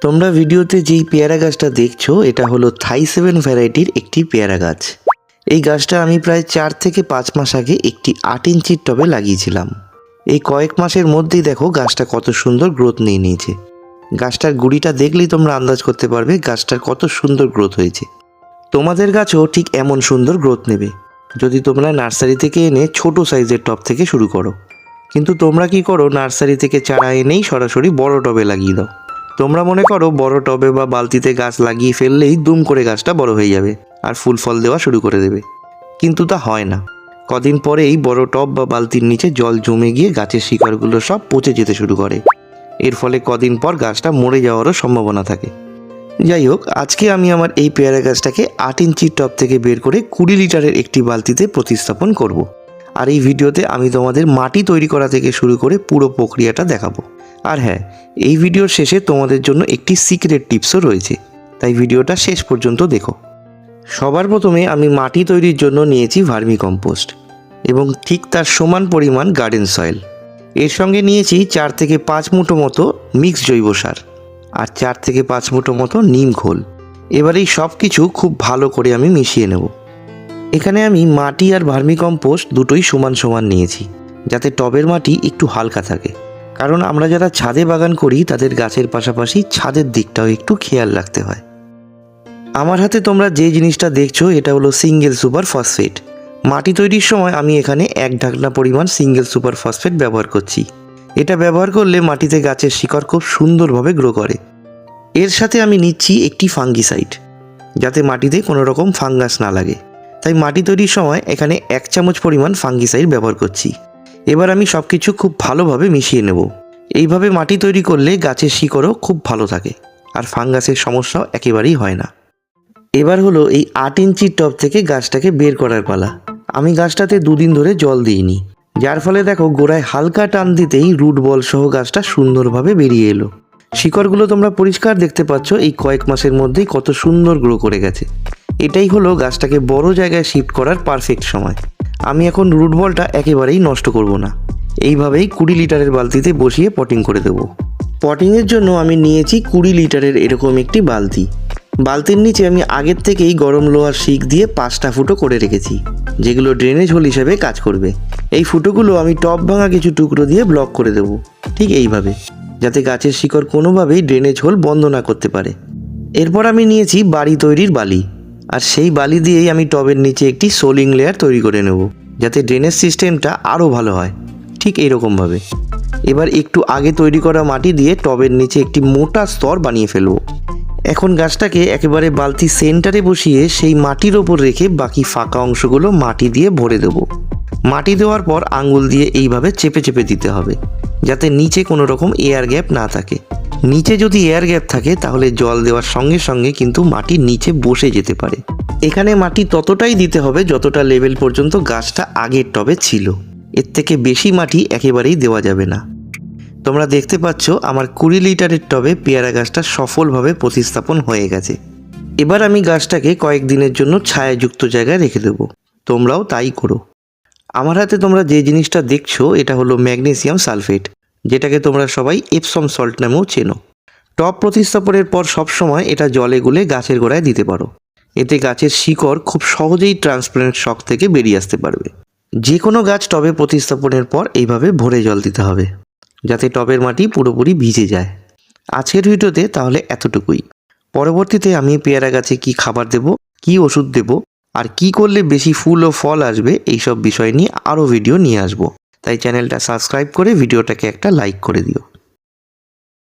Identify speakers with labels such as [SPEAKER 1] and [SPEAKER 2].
[SPEAKER 1] তোমরা ভিডিওতে যেই পেয়ারা গাছটা দেখছো এটা হলো থাই 7 ভ্যারাইটির একটি পেয়ারা গাছ। এই গাছটা আমি প্রায় 4 থেকে 5 মাস আগে একটি 8 ইঞ্চির টবে লাগিয়েছিলাম। এই কয়েক মাসের মধ্যেই দেখো গাছটা কত সুন্দর গ্রোথ নিয়ে নিয়েছে। গাছটার গুড়িটা দেখলেই তোমরা আন্দাজ করতে পারবে গাছটার কত সুন্দর গ্রোথ হয়েছে। তোমাদের গাছও ঠিক এমন সুন্দর গ্রোথ নেবে যদি তোমরা নার্সারি থেকে এনে ছোট সাইজের টব থেকে শুরু করো। কিন্তু তোমরা কি করো, নার্সারি থেকে চারা এনেই সরাসরি বড় টবে লাগিয়ে দাও। তোমরা মনে করো বড় টবে বা বালতিতে গাছ লাগিয়ে ফেললেই দুম করে গাছটা বড় হয়ে যাবে আর ফুল ফল দেওয়া শুরু করে দেবে, কিন্তু তা হয় না। কদিন পরেই বড় টব বা বালতির নিচে জল জমে গিয়ে গাছের শিকড়গুলো সব পচে যেতে শুরু করে। এর ফলে কদিন পর গাছটা মরে যাওয়ারও সম্ভাবনা থাকে। যাই হোক, আজকে আমি আমার এই পেয়ারা গাছটাকে 8 ইঞ্চির টব থেকে বের করে 20 লিটারের একটি বালতিতে প্রতিস্থাপন করব। আর এই ভিডিওতে আমি তোমাদের মাটি তৈরি করা থেকে শুরু করে পুরো প্রক্রিয়াটা দেখাবো। আর হ্যাঁ, এই ভিডিওর শেষে তোমাদের জন্য একটি সিক্রেট টিপসও রয়েছে, তাই ভিডিওটা শেষ পর্যন্ত দেখো। সবার প্রথমে আমি মাটি তৈরির জন্য নিয়েছি ভার্মি কম্পোস্ট এবং ঠিক তার সমান পরিমাণ গার্ডেন সয়েল। এর সঙ্গে নিয়েছি 4 থেকে 5 মুঠো মতো মিক্সড জৈব সার আর 4 থেকে 5 মুঠো মতো নিম খোল। এবার এই সব কিছু খুব ভালো করে আমি মিশিয়ে নেব। এখানে আমি মাটি আর ভার্মি কম্পোস্ট দুটোই সমান সমান নিয়েছি, যাতে টবের মাটি একটু হালকা থাকে। কারণ আমরা যারা ছাদে বাগান করি তাদের গাছের পাশাপাশি ছাদের দিকটাও একটু খেয়াল রাখতে হয়। আমার হাতে তোমরা যে জিনিসটা দেখছো এটা হলো সিঙ্গেল সুপার ফসফেট। মাটি তৈরির সময় আমি এখানে 1 ঢাকনা পরিমাণ সিঙ্গেল সুপার ফসফেট ব্যবহার করছি। এটা ব্যবহার করলে মাটিতে গাছের শিকড় খুব সুন্দরভাবে গ্রো করে। এর সাথে আমি নিচ্ছি একটি ফাঙ্গিসাইড, যাতে মাটিতে কোনো রকম ফাঙ্গাস না লাগে। তাই মাটি তৈরির সময় এখানে 1 চামচ পরিমাণ ফাঙ্গিসাইড ব্যবহার করছি। এবার আমি সব কিছু খুব ভালোভাবে মিশিয়ে নেব। এইভাবে মাটি তৈরি করলে গাছের শিকড়ও খুব ভালো থাকে আর ফাঙ্গাসের সমস্যাও একেবারেই হয় না। এবার হলো এই 8 ইঞ্চির টব থেকে গাছটাকে বের করার পালা। আমি গাছটাতে 2 দিন ধরে জল দিইনি, যার ফলে দেখো গোড়ায় হালকা টান দিতেই রুট বল সহ গাছটা সুন্দরভাবে বেরিয়ে এলো। শিকড়গুলো তোমরা পরিষ্কার দেখতে পাচ্ছ এই কয়েক মাসের মধ্যেই কত সুন্দর গ্রো করে গেছে। এটাই হলো গাছটাকে বড় জায়গায় শিফট করার পারফেক্ট সময়। আমি এখন রুট বলটা একেবারেই নষ্ট করব না, এইভাবেই 20 লিটারের বালতিতে বসিয়ে পটিং করে দেব। পটিংয়ের জন্য আমি নিয়েছি 20 লিটারের এরকম একটি বালতি। বালতির নিচে আমি আগের থেকেই গরম লোহার শিক দিয়ে 5টা ফুটো করে রেখেছি, যেগুলো ড্রেনেজ হোল হিসেবে কাজ করবে। এই ফুটোগুলো আমি টব ভাঙা কিছু টুকরো দিয়ে ব্লক করে দেব, ঠিক এইভাবে, যাতে গাছের শিকড় কোনোভাবেই ড্রেনেজ হোল বন্ধ না করতে পারে। এরপর আমি নিয়েছি বাড়ি তৈরির বালি, আর সেই বালি দিয়েই আমি টবের নিচে একটি সোলিং লেয়ার তৈরি করে নেব, যাতে ড্রেনেজ সিস্টেমটা আরও ভালো হয়, ঠিক এইরকমভাবে। এবার একটু আগে তৈরি করা মাটি দিয়ে টবের নিচে একটি মোটা স্তর বানিয়ে ফেলব। এখন গাছটাকে একেবারে বালতি সেন্টারে বসিয়ে সেই মাটির ওপর রেখে বাকি ফাঁকা অংশগুলো মাটি দিয়ে ভরে দেব। মাটি দেওয়ার পর আঙুল দিয়ে এইভাবে চেপে চেপে দিতে হবে, যাতে নিচে কোনো রকম এয়ার গ্যাপ না থাকে। নিচে যদি এয়ার গ্যাপ থাকে তাহলে জল দেওয়ার সঙ্গে সঙ্গে কিন্তু মাটি নিচে বসে যেতে পারে। এখানে মাটি ততটাই দিতে হবে যতটা লেভেল পর্যন্ত গাছটা আগের টবে ছিল, এর থেকে বেশি মাটি একেবারেই দেওয়া যাবে না। তোমরা দেখতে পাচ্ছ আমার 20 লিটারের টবে পেয়ারা গাছটা সফলভাবে প্রতিস্থাপন হয়ে গেছে। এবার আমি গাছটাকে কয়েকদিনের জন্য ছায়াযুক্ত জায়গায় রেখে দেব। তোমরাও তাই করো। আমার হাতে তোমরা যে জিনিসটা দেখছো এটা হলো ম্যাগনেসিয়াম সালফেট, যেটাকে তোমরা সবাই এপসম সল্ট নামেও চেনো। টব প্রতিস্থাপনের পর সবসময় এটা জলে গুলে গাছের গোড়ায় দিতে পারো। এতে গাছের শিকড় খুব সহজেই ট্রান্সপারেন্ট শক থেকে বেরিয়ে আসতে পারবে। যে কোনো গাছ টবে প্রতিস্থাপনের পর এইভাবে ভরে জল দিতে হবে, যাতে টবের মাটি পুরোপুরি ভিজে যায়। আজকের ভিডিওতে তাহলে এতটুকুই। পরবর্তীতে আমি পেয়ারা গাছে কি খাবার দেব, কি ওষুধ দেব, আর কি করলে বেশি ফুল ও ফল আসবে, এইসব বিষয় নিয়ে আরও ভিডিও নিয়ে আসবো। তাই চ্যানেলটা সাবস্ক্রাইব করে ভিডিওটাকে একটা লাইক করে দিও।